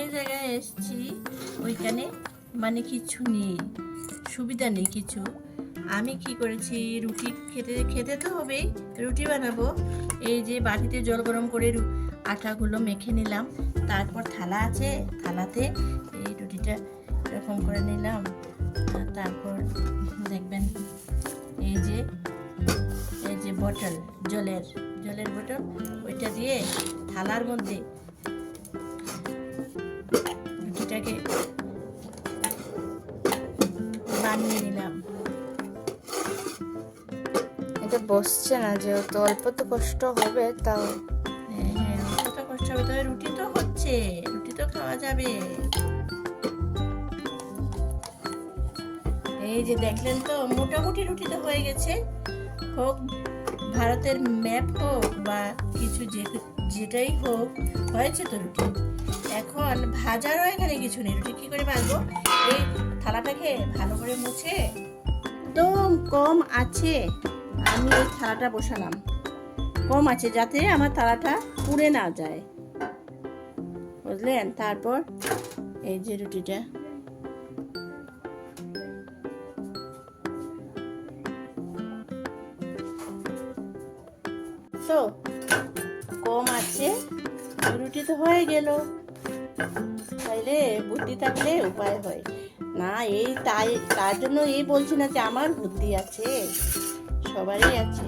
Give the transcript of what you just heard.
যে জায়গায় এসেছি ওইখানে মানে কিছু নেই, সুবিধা নেই কিছু। আমি কি করেছি, রুটি খেতে খেতে তো হবেই, রুটি বানাবো। এই যে বাটিতে জল গরম করে আটাগুলো মেখে নিলাম, তারপর থালা আছে, থালাতে এই রুটিটা এরকম করে নিলাম। তারপর দেখবেন এই যে বটল, জলের বোতল, ওইটা দিয়ে থালার মধ্যে রুটিটাকে বানিয়ে নিলাম। এটা বসছে না, যেহেতু অল্প তো কষ্ট হবে, তাও হ্যাঁ, রুটি তো কষ্ট হবে, তবে রুটি তো হচ্ছে, রুটি তো খাওয়া যাবে। এই যে দেখলেন তো, মোটামুটি রুটি তো হয়ে গেছে। হোক ভারতের ম্যাপ হোক বা কিছু যেটাই হোক, হয়েছে তো রুটি। এখন ভাজারও এখানে কিছু নেই, রুটি কি করে ভাজবো? এই থালাটাকে ভালো করে মুছে, একদম কম আছে, আমি এই থালাটা বসালাম কম আছে, যাতে আমার থালাটা পুড়ে না যায়, বুঝলেন? তারপর এই যে রুটিটা তো কম আছে, রুটি তো হয়ে গেল। তাইলে বুদ্ধি থাকলে উপায় হয় না, তার জন্য এই বলছি না যে আমার বুদ্ধি আছে, সবারই আছে।